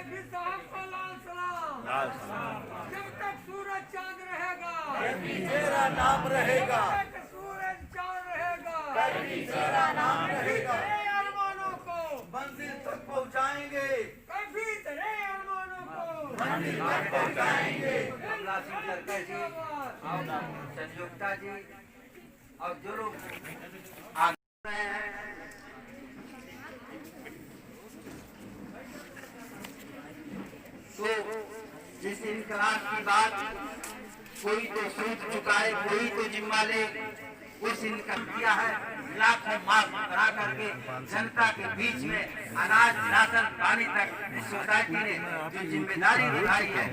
कैफी साहब को लाल सलाम। जब तक सूरज चांद रहेगा कैफी तेरा नाम रहेगा, जब तक सूरज चांद रहेगा कैफी तेरा नाम रहेगा। तेरे अरमानों को मंजिल तक पहुँचाएंगे, कैफी तेरे अरमानों को मंजिल तक पहुँचाएंगे। कमला सिंह करके जी और संयुक्ता जी और जो लोग आगे हैं तो जिस इनकलाब की बात कोई तो सोच चुका है, कोई तो जिम्मा ले, उस इनकलाब किया है। लाखों मार्ग करा करके जनता के बीच में अनाज राशन पानी तक इस सोसाइटी ने जो जिम्मेदारी निभाई है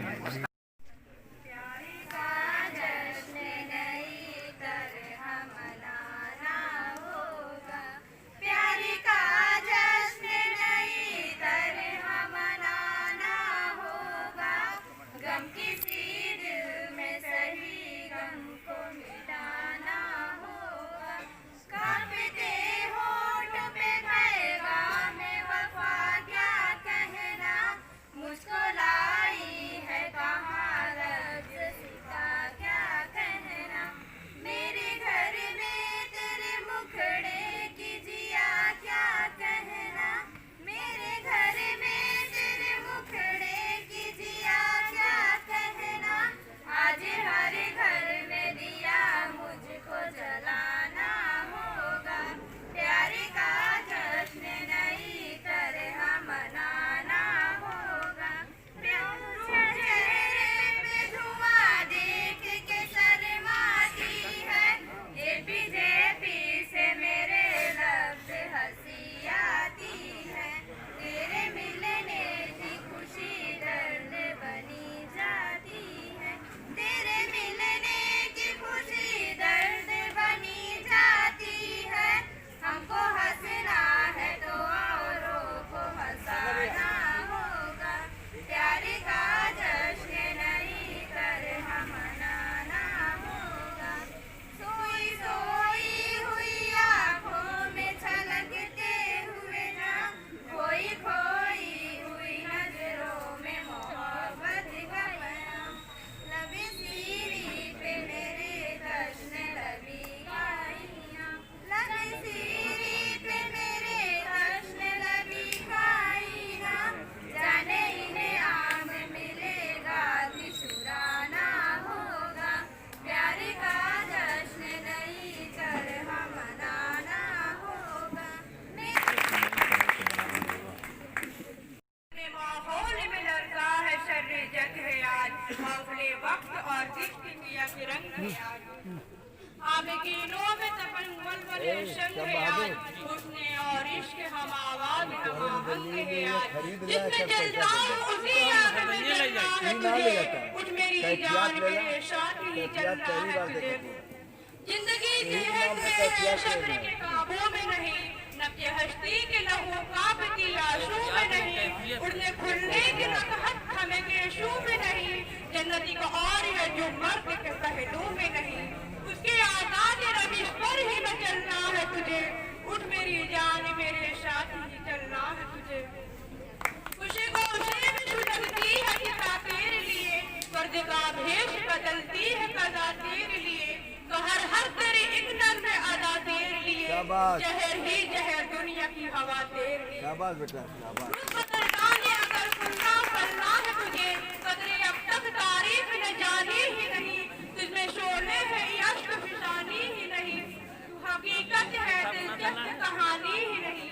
जिंदगी के शक्ल के काबू में नहीं, नब्ज हस्ती के लहू कांपती आंसू में नहीं, उड़ने खुलने के नकहत हमें के शू में नहीं, जन्नती को और है जो मर्द के पहलू में नहीं, उसके आजाद रविश पर ही न चलना है तुझे, उठ मेरी जान मेरे साथ ही चलना है तुझे। खुशी को उसे में छुटकती है किसा तेरे लिए, फर्ज का भेष बदलती है कदा तेरे लिए, तो हर तेरी एक नर में अदा तेरे लिए, जहर ही जहर दुनिया की हवा तेरे लिए। शाबाश बेटा शाबाश। बदलदाने अगर सुनना पलना है तुझे, कदरे अब तक तारीफ न जानी ही नहीं, तुझमें शोले है यश्क फिसानी ही नहीं, तू हकीकत है दिलचस्प कहानी ही नहीं,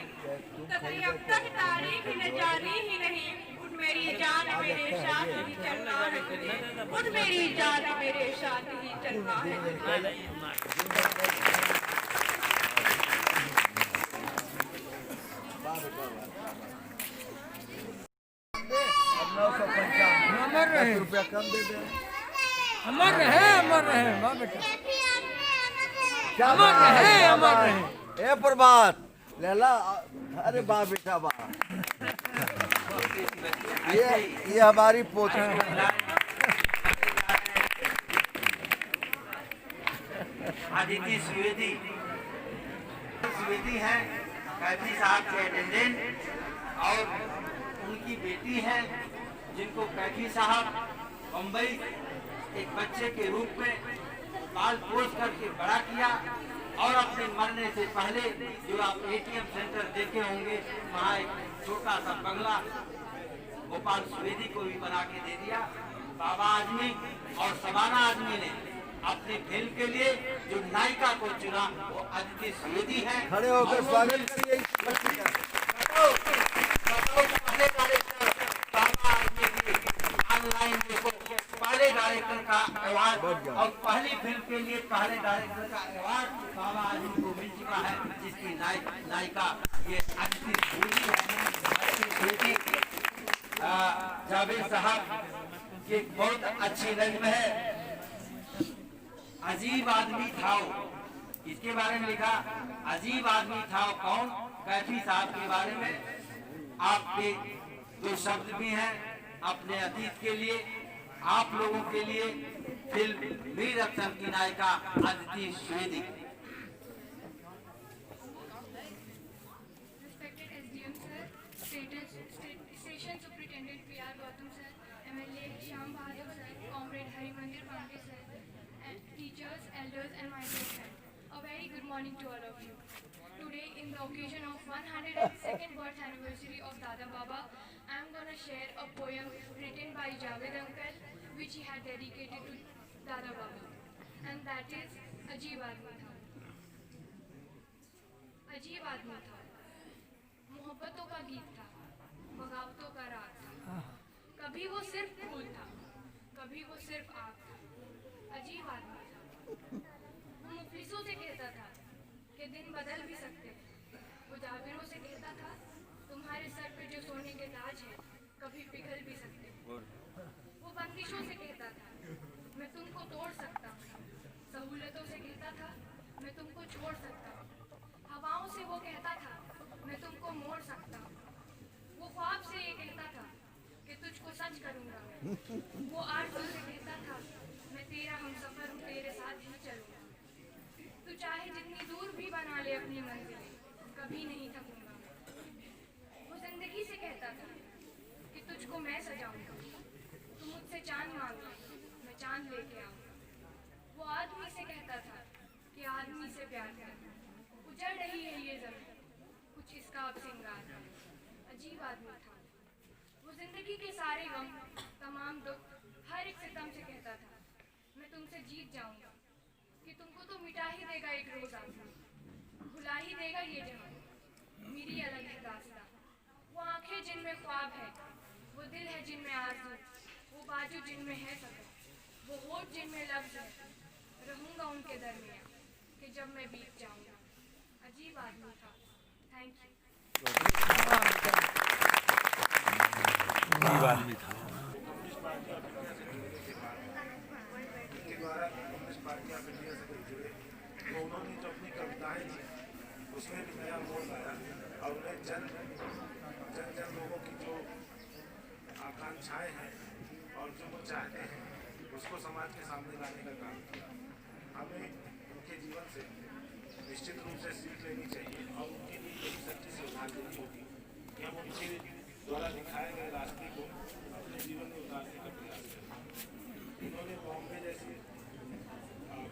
कदरे अब तक तारीफ न जानी ही नहीं, उठ मेरी जान मेरे साथ ही चलना है तुझे, उठ मेरी जान मेरे साथ ही चलना है तुझे। अमर रहे, रुपया कम दे दे। अमर रहे वाह बेटा, अमर रहे। ए प्रभात लैला, अरे वाह बेटा वाह। ये हमारी पोती आदित्य स्वेदी है, कैफी साहब के अटेंडेंट और उनकी बेटी है जिनको कैफी साहब बम्बई एक बच्चे के रूप में पाल पोस करके बड़ा किया और अपने मरने से पहले जो आप एटीएम सेंटर देखे होंगे वहाँ एक छोटा सा बंगला गोपाल स्वेदी को भी बना के दे दिया। बाबा आजमी और सबाना आजमी ने अपनी फिल्म के लिए जो नायिका को चुना वो अदिति स्वेदी है। खड़े होकर स्वागत करिए इस बच्ची का। पहले डायरेक्टर बाबा आजमी की ऑनलाइन देखो पहले डायरेक्टर का अवार्ड और पहली फिल्म के लिए पहले डायरेक्टर का अवार्ड बाबा आजमी को मिल चुका है, जिसकी नायिका ये अदिति स्वेदी है। अदिति स्वेदी जावेद साहब की बहुत अच्छी नज्म है, अजीब आदमी था वो। इसके बारे में लिखा, अजीब आदमी था वो कौन, कैफी साहब के बारे में आपके दो शब्द भी हैं अपने अतीत के लिए, आप लोगों के लिए। फिल्म वीर रत्न की नायिका Aditi स्वेदी। Respected SDM sir, Station Superintendent PR Gautam sir, MLA Shyam Bahadur sir, Comrade Harimandir Pandey sir, and teachers, elders and my dear friends. A very good morning to all of you. Today, in the occasion of 102nd birth anniversary of Dada Baba, I am going to share a poem written by Javed uncle, which he had dedicated to Dada Baba, and that is Ajeeb Aadmi Tha. अजीब आदमी था, मोहब्बतों का गीत था, बगावतों का राग था, कभी वो सिर्फ फूल था, कभी वो सिर्फ आग था। अजीब आदमी था। वो मुफलिसों से कहता था कि दिन बदल भी सकते हैं, वो जाबिरों से कहता था तुम्हारे सर पे जो सोने के ताज है कभी पिघल भी सकते हैं। वो बंदिशों से कहता था मैं तुमको तोड़ सकता हूँ, सहूलतों से कहता था मैं तुमको छोड़ सकता हूँ, हवाओं से वो कहता था मैं तुमको मोड़ सकता हूँ, वो ख्वाब से ये कहता था कि तुझको सच करूँगा मैं, वो आरज़ू से कहता था मैं तेरा हमसफर हूँ, तेरे साथ ही चलूँगा, तू चाहे जितनी दूर भी बना ले अपनी मंजिलें, कभी नहीं थकूँगा मैं। वो जिंदगी से कहता था कि तुझको मैं सजाऊँगा, तू मुझसे चांद मांग ले, मैं चांद लेके आऊँगा। वो आदमी से कहता था कि आदमी से प्यार कर, उजड़ रही है ये ज़मीन, कुछ इसका अब सिंगार है। अजीब आदमी था। वो जिंदगी के सारे गम, तमाम दुख, हर एक सितम से कहता था मैं तुमसे जीत जाऊंगा, कि तुमको तो मिटा ही देगा एक रोज आंसू, भुला ही देगा ये जहां, मेरी अलग है दास्तां। वो आंखें जिनमें ख्वाब है, वो दिल है जिनमें आरज़ू, वो बाजू जिनमें है सफर, वो होठ जिनमें लफ्ज़ है, रहूंगा उनके दरमियाँ कि जब मैं बीत जाऊंगा। अजीब आदमी था। Thank you. अजीब आदमी था। के द्वारा कम्युनिस्ट पार्टी ऑफ इंडिया से जुड़े तो उन्होंने जो अपनी कविताएं थी उसमें भी नया मोड़ लाया और उन्हें जन लोगों की जो आकांक्षाएं हैं और जो वो चाहते हैं उसको समाज के सामने लाने का काम किया। हमें उनके जीवन से निश्चित रूप से सीख लेनी चाहिए और उनके लिए यही सच्ची श्रद्धांजलि देनी होगी कि हम उनके द्वारा दिखाए गए रास्ते को अपने जीवन में उतारने का प्रयास करें। इन्होंने बॉम्बे जैसे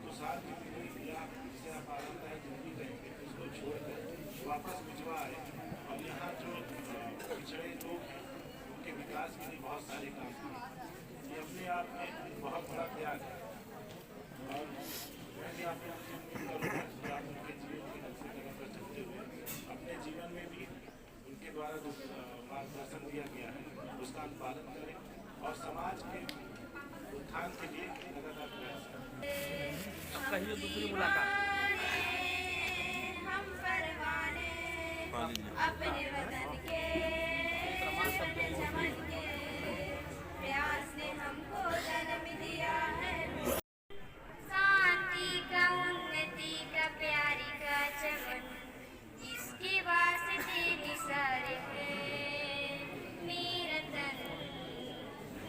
खुशहाल की पीढ़ी या जिसे आप आरामदायक जिंदगी कहेंगे उसको छोड़कर वापस भिजवा आए और यहाँ जो पिछड़े लोग हैं उनके विकास के लिए बहुत सारे काम किए। ये अपने आप में बहुत बड़ा त्याग है और मैं भी आपको उम्मीद करूँगा कि आप उनके जीवन के नक्शे कदम पर चलते हुए अपने जीवन में भी उनके द्वारा जो मार्गदर्शन दिया गया है उसका अनुपालन करें और समाज के उत्थान के लिए लगातार प्रयास करें। कहिए दूसरी मुलाकात। हम परवाने अपने वतन के चमन के, प्रयास ने हमको जन्म दिया है। शांति का, उन्नति का, प्यारी का चमन, जिसके वास्ते निसारे हैं मेरा तन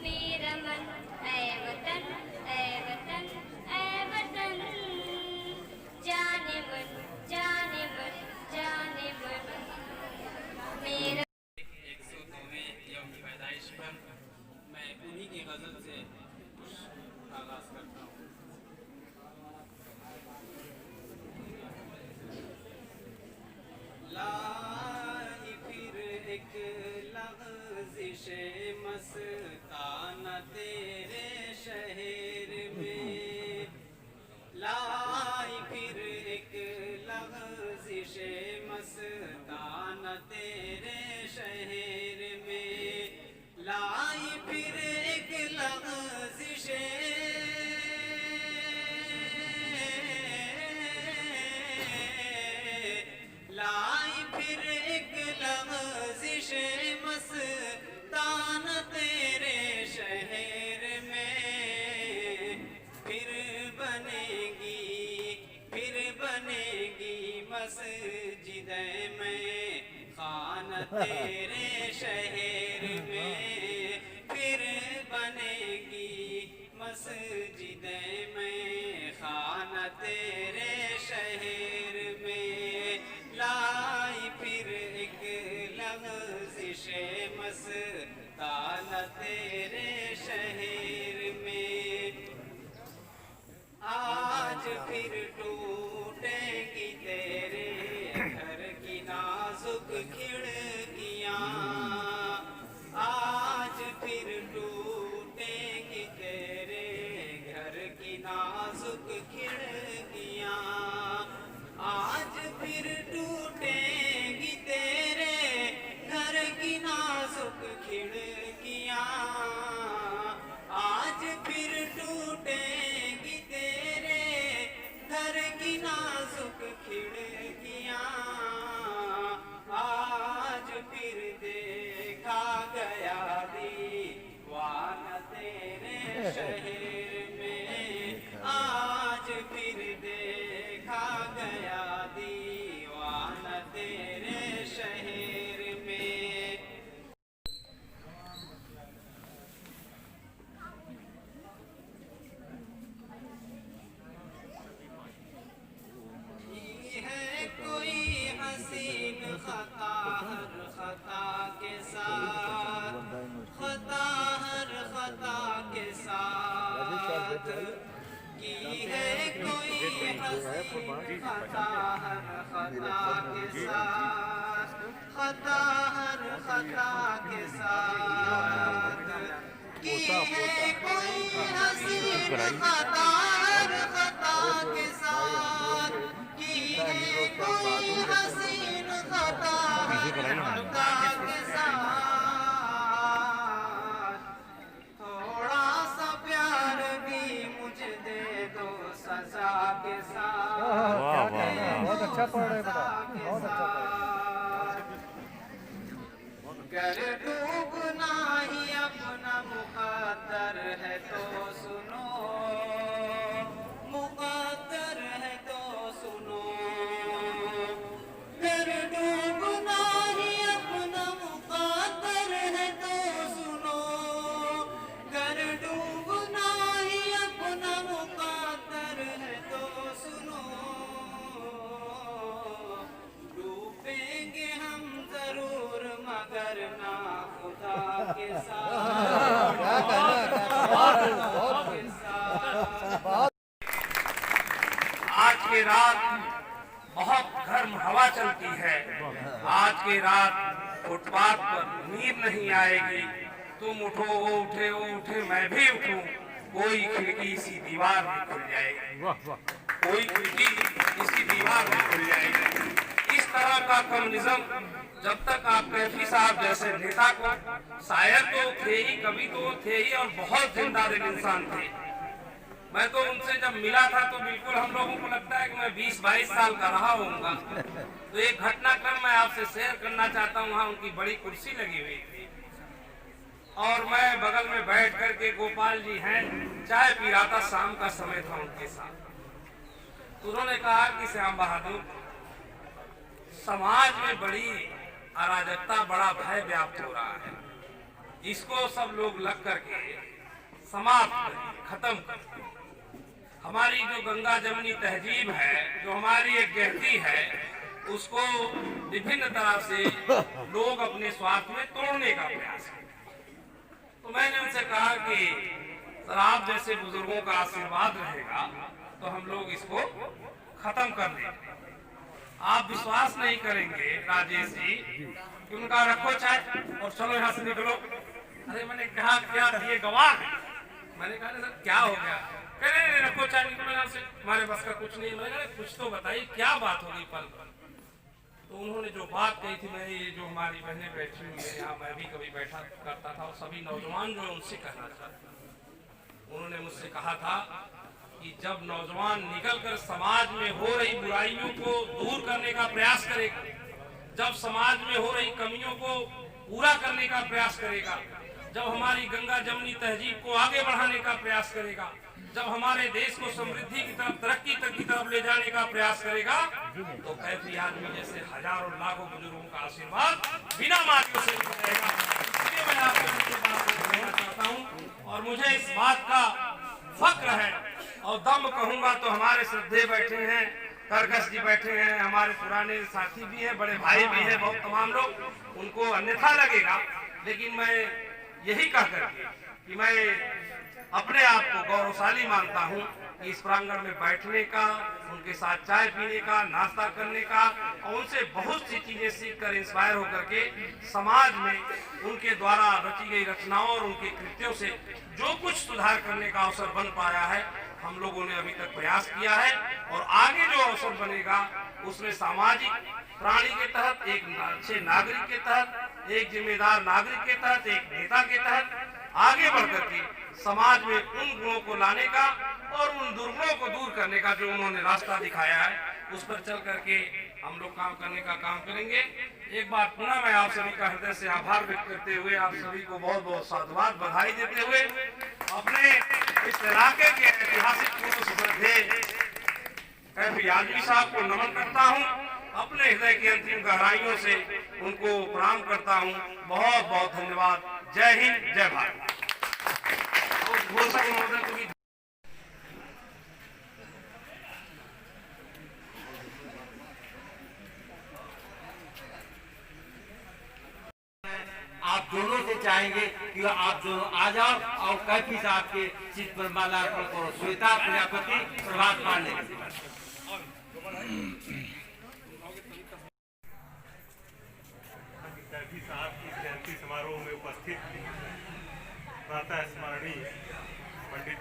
मेरा मन, ऐ वतन ऐ वतन ऐ वतन, जाने मन जाने मन जाने मन मेरा। 102वें मस्जिद में खाना तेरे शहर में फिर बनेगी मस्जिद में खाना तेरे शहर में लाई फिर एक लग़ज़िश मस्ताना तेरे शहर में आज फिर टूटेगी तेरे घर की नाजुक खिड़कियाँ आज फिर टूटेगी तेरे घर की नाजुक खिड़कियाँ आज फिर टूटेगी तेरे घर की नाजुक खिड़कियाँ आज फिर टूटेगी तेरे घर की नाजुक खिड़कियाँ आज फिर देखा गया दीवाना तेरे शहर में आज फिर देखा गया दीवाना तेरे शहर में है कोई हसीन खता हर खता के साथ खता हर खता के साथ की है कोई हसीन खता हर खता के साथ खता हर खता के साथ की है कोई हसीन खता हर खता के साथ की है कोई हसीन खता खता के साथ थोड़ा सा प्यार भी मुझे दे दो सजा के साथ बहुत अच्छा पढ़ रहे बेटा, बहुत अच्छा कर डूबना ही अपना मुकद्दर है तो सुनो मुकद्दर है तो सुनो कर डूबना ही अपना मुकद्दर है तो सुनो कर डूबना ही अपना मुकद्दर है तो सुनो डूबेंगे हम जरूर मगर ना खुदा के साथ आज की रात बहुत गर्म हवा चलती है आज की रात फुटपाथ पर नींद नहीं आएगी तुम उठो वो उठे वो उठे मैं भी उठूं कोई खिड़की इसी दीवार में खुल जाएगी कोई खिड़की इसी दीवार में खुल जाएगी इस तरह का कम्युनिज्म जब तक आप कैफी साहब जैसे नेता को शायर तो थे ही कभी तो थे ही और बहुत जिंदा दिल इंसान थे मैं तो उनसे जब मिला था तो बिल्कुल हम लोगों को लगता है कि मैं 20-22 साल का रहा होऊंगा तो एक घटनाक्रम मैं आपसे शेयर करना चाहता हूँ वहाँ उनकी बड़ी कुर्सी लगी हुई थी और मैं बगल में बैठ करके गोपाल जी हैं चाय पी रहा था शाम का समय था उनके साथ उन्होंने कहा कि श्याम बहादुर समाज में बड़ी अराजकता बड़ा भय व्याप्त हो रहा है इसको सब लोग लग करके समाप्त खत्म कर हमारी जो गंगा जमनी तहजीब है जो हमारी एक गहती है उसको विभिन्न तरह से लोग अपने स्वार्थ में तोड़ने का प्रयास करते तो मैंने उनसे कहा कि सर आप जैसे बुजुर्गों का आशीर्वाद रहेगा तो हम लोग इसको खत्म कर देंगे आप विश्वास नहीं करेंगे राजेश जी कि उनका रखो चाय और चलो यहाँ से निकलो अरे मैंने कहा क्या ये गवाह है मैंने कहा सर क्या हो गया कह रहे रखो चाय निकलो यहाँ से हमारे बस का कुछ नहीं मैंने कहा कुछ तो बताइए क्या बात होगी पल तो उन्होंने जो बात कही थी मैं ये जो हमारी बहनें बैठी हुई है यहाँ मैं भी कभी बैठा करता था और सभी नौजवान जो उनसे कहना चाहता उन्होंने मुझसे कहा था कि जब नौजवान निकलकर समाज में हो रही बुराइयों को दूर करने का प्रयास करेगा जब समाज में हो रही कमियों को पूरा करने का प्रयास करेगा जब हमारी गंगा जमनी तहजीब को आगे बढ़ाने का प्रयास करेगा जब हमारे देश को समृद्धि की तरफ, तरक्की तक की तरफ ले जाने का प्रयास करेगा, तो कैफी आदमी जैसे हजारों लाखों बुजुर्गों का आशीर्वाद बिना मार्गों से मिलेगा। इसलिए मैं आपको उनके बात को कहना चाहता हूँ और मुझे इस बात का फक्र है और दम कहूंगा तो हमारे श्रद्धेय बैठे हैं, करकस जी बैठे हैं, हमारे पुराने साथी भी हैं, बड़े भाई भी हैं, बहुत तमाम लोग, उनको अन्यथा लगेगा, लेकिन मैं यही कह करके कि मैं अपने आप को गौरवशाली मानता हूं कि इस प्रांगण में बैठने का, उनके साथ चाय पीने का, नाश्ता करने का और उनसे बहुत सी चीजें सीखकर इंस्पायर होकर के समाज में उनके द्वारा रची गई रचनाओं और उनके कृत्यों से जो कुछ सुधार करने का अवसर बन पाया है, हम लोगों ने अभी तक प्रयास किया है और आगे जो अवसर बनेगा उसमें सामाजिक प्राणी के तहत, एक अच्छे नागरिक के तहत, एक जिम्मेदार नागरिक के तहत, एक नेता के तहत आगे बढ़कर के समाज में उन गुणों को लाने का और उन दुर्गुणों को दूर करने का जो उन्होंने रास्ता दिखाया है, उस पर चल करके हम लोग काम करने का काम करेंगे। एक बार पुनः मैं आप सभी का हृदय से आभार व्यक्त करते हुए आप सभी को बहुत बहुत साधुवाद, बधाई देते हुए अपने इस इलाके के ऐतिहासिक पूर्व श्रद्धेय कैफी आजमी साहब को नमन करता हूँ, अपने हृदय की अंतिम गहराइयों से उनको प्रणाम करता हूँ। बहुत बहुत धन्यवाद। जय हिंद, जय भारत। घोषक महोदय को भी आप दोनों से चाहेंगे कि आप दोनों आ जाओ और कैफी साहब के चित पर माल्यार्पण करो। श्वेता प्रजापति, प्रभात पांडे। कैफी साहब की जयंती समारोह में उपस्थित प्रातः स्मरणीय पंडित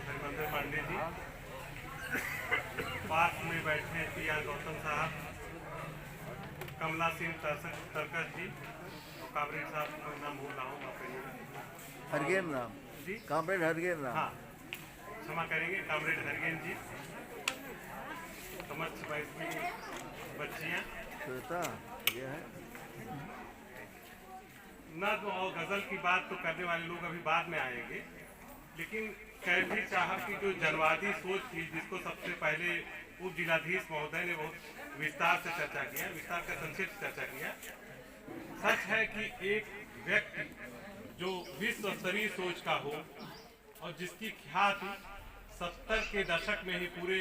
हरिमंदर पांडे जी, पास में बैठे पी.आर. गौतम साहब, कमला सिंह तरकस जी, कामरेड साहब का नाम भूल रहा हूँ, हरगेन राम जी, कामरेड हरगेन राम, हाँ क्षमा करेंगे, कामरेड हरगेन जी, समस्त वैष्णवी बच्चियाँ, श्वेता ये है ना तो और गजल की बात तो करने वाले लोग अभी बाद में आएंगे, लेकिन कैफी साहब की जो जनवादी सोच थी, जिसको सबसे पहले उप जिलाधीश महोदय ने बहुत विस्तार से चर्चा किया, विस्तार का संक्षिप्त चर्चा किया। सच है कि एक व्यक्ति जो विश्व स्तरीय सोच का हो और जिसकी ख्याति 70 के दशक में ही पूरे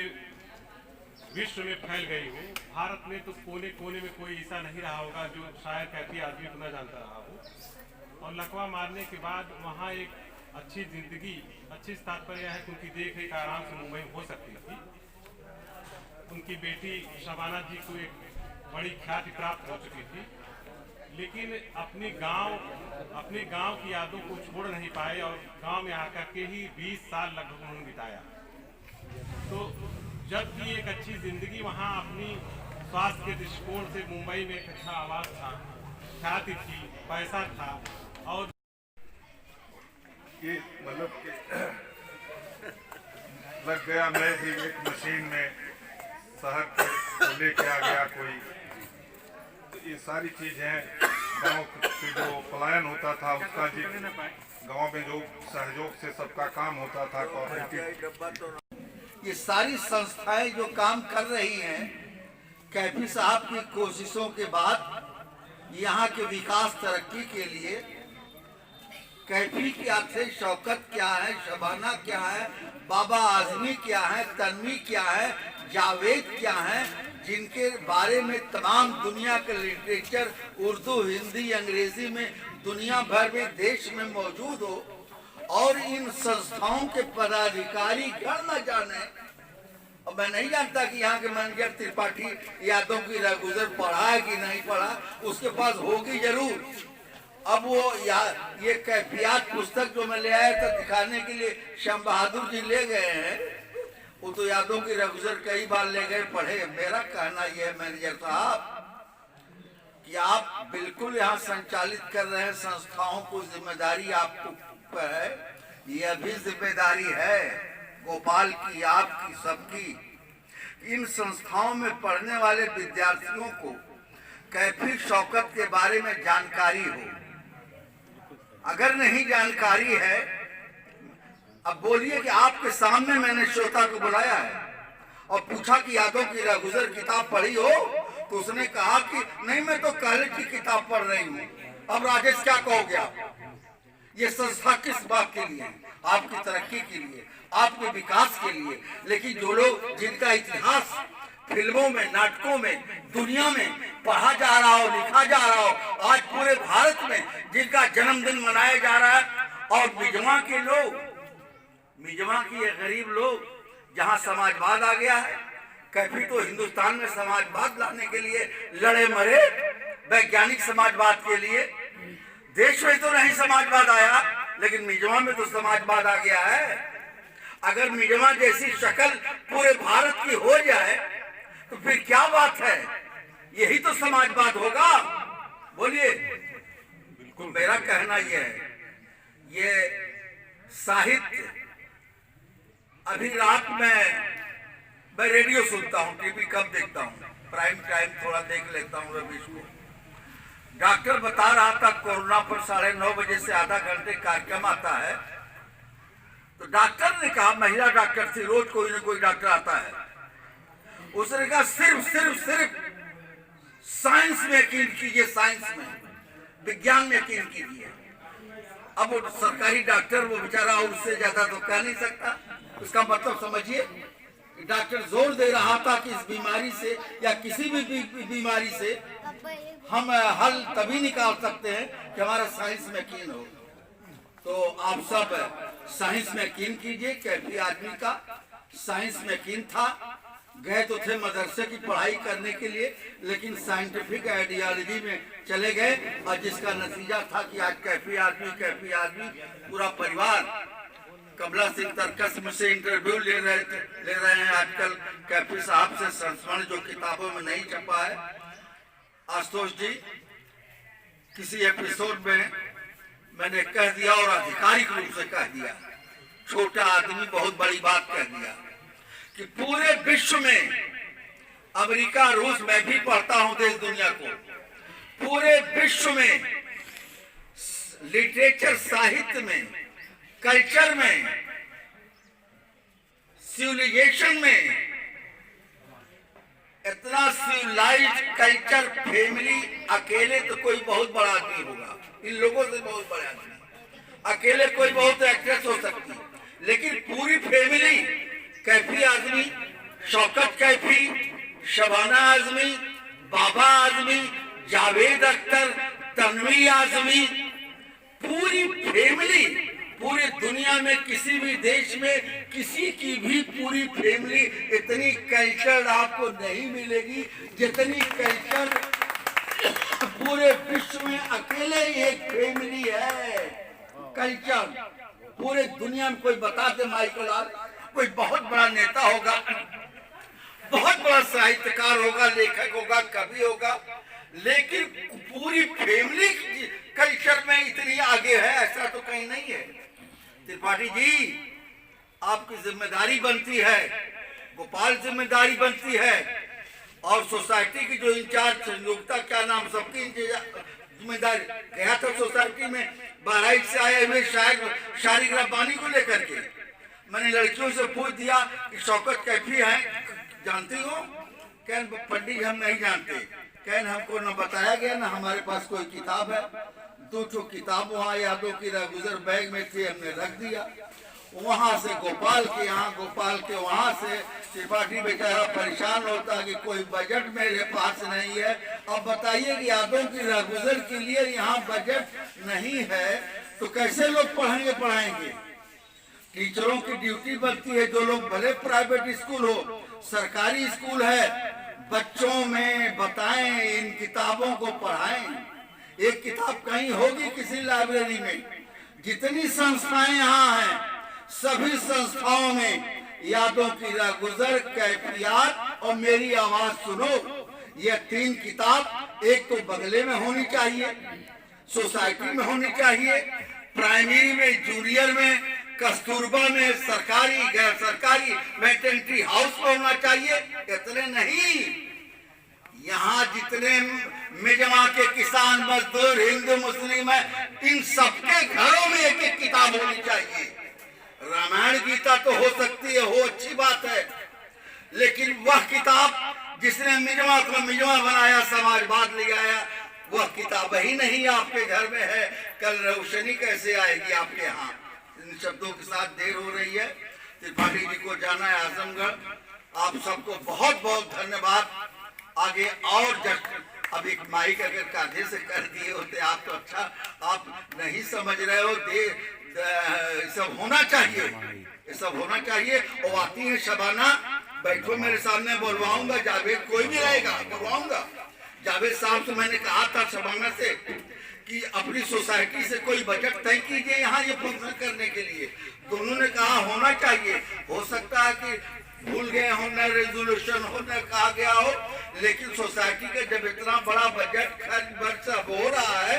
विश्व में फैल गई हो, भारत में तो कोने कोने में कोई ऐसा नहीं रहा होगा जो शायद कैफी आदमी को न जानता रहा हो। और लकवा मारने के बाद वहाँ एक अच्छी जिंदगी, अच्छी तात्पर्य है कि उनकी देख रेख आराम से मुंबई में हो सकती थी। उनकी बेटी शबाना जी को एक बड़ी ख्याति प्राप्त हो चुकी थी, लेकिन अपने गांव की यादों को छोड़ नहीं पाए और गांव में आकर के ही 20 साल लगभग उन्होंने बिताया। तो जबकि एक अच्छी जिंदगी वहां अपनी स्वास्थ्य के दृष्टिकोण से मुंबई में एक अच्छा आवाज था, ख्याति थी, पैसा था और ये मतलब लग गया मैं भी एक मशीन में शहर को लेके आ गया कोई। तो ये सारी चीजें गांव से जो पलायन होता था उसका जी गांव में जो सहयोग से सबका काम होता था, कोऑपरेटिव, ये सारी संस्थाएं जो काम कर रही हैं कैफी साहब की कोशिशों के बाद यहाँ के विकास तरक्की के लिए, कैफी क्या थे, शौकत क्या है, शबाना क्या है, बाबा आजमी क्या है, तन्वी क्या है, जावेद क्या है, जिनके बारे में तमाम दुनिया के लिटरेचर उर्दू, हिंदी, अंग्रेजी में दुनिया भर में देश में मौजूद हो और इन संस्थाओं के पदाधिकारी गण न जाने। और मैं नहीं जानता कि यहाँ के मैनेजर त्रिपाठी यादों की रघुजर पढ़ा है कि नहीं पढ़ा, उसके पास होगी जरूर। अब वो ये कैफियत पुस्तक जो मैं ले आया था दिखाने के लिए, श्याम बहादुर जी ले गए हैं, वो तो यादों की रघुजर कई बार ले गए, पढ़े। मेरा कहना यह है मैनेजर साहब कि आप बिल्कुल यहाँ संचालित कर रहे हैं संस्थाओं को, जिम्मेदारी आपको पर है, यह भी जिम्मेदारी है गोपाल की, आपकी, सबकी। इन संस्थाओं में पढ़ने वाले विद्यार्थियों को कैफी शौकत के बारे में जानकारी हो। अगर नहीं जानकारी है, अब बोलिए कि आपके सामने मैंने श्रोता को बुलाया है और पूछा कि यादों की राहगुजर किताब पढ़ी हो, तो उसने कहा कि नहीं, मैं तो कॉलेज की किताब पढ़ रही हूँ। अब राजेश क्या कहोगे आप? ये संस्था किस बात के लिए? आपकी तरक्की के लिए, आपके विकास के लिए। लेकिन जो लोग जिनका इतिहास फिल्मों में, नाटकों में, दुनिया में पढ़ा जा रहा हो, लिखा जा रहा हो, आज पूरे भारत में जिनका जन्मदिन मनाया जा रहा है, और मिजमा के लोग, मिजमा की ये गरीब लोग, जहां समाजवाद आ गया है। कैफी तो हिंदुस्तान में समाजवाद लाने के लिए लड़े मरे, वैज्ञानिक समाजवाद के लिए। देश में तो नहीं समाजवाद आया, लेकिन मिजमा में तो समाजवाद आ गया है। अगर मिजमा जैसी शक्ल पूरे भारत की हो जाए तो फिर क्या बात है? यही तो समाजवाद होगा। बोलिए। बिल्कुल। मेरा कहना यह है, ये साहित्य, अभी रात में मैं रेडियो सुनता हूँ, टीवी कब देखता हूँ, प्राइम टाइम थोड़ा देख लेता हूँ रवीश को। डॉक्टर बता रहा था कोरोना पर 9:30 बजे से आधा घंटे कार्यक्रम आता है। तो डॉक्टर ने कहा, महिला डॉक्टर थी, रोज कोई ना कोई डॉक्टर आता है, उसने कहा सिर्फ साइंस में यकीन कीजिए, साइंस में, विज्ञान में यकीन कीजिए। अब वो सरकारी डॉक्टर, वो बेचारा उससे ज्यादा तो कह नहीं सकता। उसका मतलब समझिए, डॉक्टर जोर दे रहा था कि इस बीमारी से या किसी भी बीमारी से हम हल तभी निकाल सकते हैं कि हमारा साइंस में यकीन हो। तो आप सब साइंस में यकीन कीजिए। कैफी आदमी का साइंस में यकीन था। गए तो थे मदरसे की पढ़ाई करने के लिए, लेकिन साइंटिफिक आइडियोलॉजी में चले गए, और जिसका नतीजा था कि आज कैफी आदमी पूरा परिवार। कमला सिंह तरकस मुझसे इंटरव्यू ले रहे हैं आजकल कैफी साहब से, संस्मरण जो किताबों में नहीं छपा है। आशुतोष जी, किसी एपिसोड में मैंने कह दिया, और आधिकारिक रूप से कह दिया, छोटा आदमी बहुत बड़ी बात कह दिया, कि पूरे विश्व में, अमेरिका, रूस, मैं भी पढ़ता हूं देश दुनिया को, पूरे विश्व में लिटरेचर, साहित्य में, कल्चर में, सिविलाइजेशन में, इतना सिविलाइज्ड कल्चर, फैमिली, अकेले तो कोई बहुत बड़ा आदमी होगा, इन लोगों से बहुत बड़ा आदमी। अकेले कोई बहुत एक्ट्रेस हो सकती, लेकिन पूरी फैमिली, कैफी आजमी, शौकत कैफी, शबाना आजमी, बाबा आजमी, जावेद अख्तर, तन्वी आजमी, पूरी फैमिली, पूरी दुनिया में किसी भी देश में किसी की भी पूरी फैमिली इतनी कल्चर आपको नहीं मिलेगी जितनी कल्चर पूरे विश्व में अकेले एक फैमिली है। कल्चर पूरे दुनिया में, कोई बता दे माइकल आर, कोई बहुत बड़ा नेता होगा, बहुत बड़ा साहित्यकार होगा, लेखक होगा, कवि होगा, लेकिन पूरी फैमिली कल्चर में इतनी आगे है, ऐसा तो कहीं नहीं है। त्रिपाठी जी, आपकी जिम्मेदारी बनती है, गोपाल जिम्मेदारी बनती है, और सोसाइटी की जो इंचार्ज संयोक्ता, क्या नाम, सबकी जिम्मेदारी। गया था सोसाइटी में बहराइच से आए हुए शारिक रब्बानी को लेकर के, मैंने लड़कियों से पूछ दिया कि शौकत कैफी है, जानती हो? कहन पंडित हम नहीं जानते। कहन हमको न बताया गया, न हमारे पास कोई किताब है। 2 किताब वहाँ यादों की राहगुजर बैग में थी, हमने रख दिया। वहाँ से गोपाल के यहाँ, गोपाल के वहाँ से त्रिपाठी बेचारा परेशान होता कि कोई बजट मेरे पास नहीं है। अब बताइए कि यादों की राहगुजर के लिए यहाँ बजट नहीं है तो कैसे लोग पढ़ाएंगे? टीचरों की ड्यूटी बनती है, जो लोग भले प्राइवेट स्कूल हो, सरकारी स्कूल है, बच्चों में बताएं, इन किताबों को पढ़ाएं। एक किताब कहीं होगी किसी लाइब्रेरी में। जितनी संस्थाएं यहाँ हैं, सभी संस्थाओं में यादों की राहगुजर, कैफियत और मेरी आवाज सुनो, ये 3 किताब एक तो बगले में होनी चाहिए, सोसाइटी में होनी चाहिए, प्राइमरी में, जूनियर में, कस्तूरबा में, सरकारी गैर सरकारी मैटरनिटी हाउस में होना चाहिए। इतने नहीं, यहाँ जितने मिजमा के किसान, मजदूर, हिंदू, मुस्लिम है, इन सबके घरों में एक किताब होनी चाहिए। रामायण गीता तो हो सकती है, हो अच्छी बात है, लेकिन वह किताब जिसने मिजवा को मिजवा बनाया, समाजवाद ले आया, वह किताब ही नहीं आपके घर में है। कल रोशनी कैसे आएगी आपके यहाँ? इन शब्दों के साथ देर हो रही है। त्रिपाठी जी को जाना है आजमगढ़। आप सबको बहुत बहुत धन्यवाद। आगे और जस्ट अब एक माइक अगर कांधे से कर दिए होते आप तो अच्छा, आप नहीं समझ रहे हो। सब होना चाहिए, ये सब होना चाहिए। और आती है शबाना, बैठो मेरे सामने, बोलवाऊंगा। जावेद कोई भी रहेगा बोलवाऊंगा। जावेद साहब से मैंने कहा था शबाना से कि अपनी सोसाइटी से कोई बजट तय कीजिए यहाँ ये फंक्शन करने के लिए। दोनों ने कहा होना चाहिए। हो सकता है कि भूल गए हो, न रेजोल्यूशन हो, न कहा गया हो, लेकिन सोसाइटी का जब इतना बड़ा बजट खर्च हो रहा है,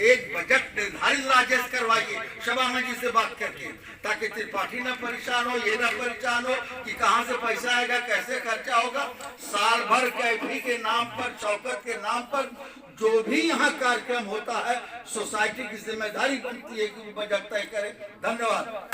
एक बजट निर्धारित राजेश करवाइए शबाना जी से बात करके, ताकि त्रिपाठी न परेशान हो, ये न परेशान हो कि कहाँ से पैसा आएगा, कैसे खर्चा होगा। साल भर कैफी के नाम पर, शौकत के नाम पर जो भी यहाँ कार्यक्रम होता है, सोसाइटी की जिम्मेदारी बनती है कि बजट तय करे। धन्यवाद।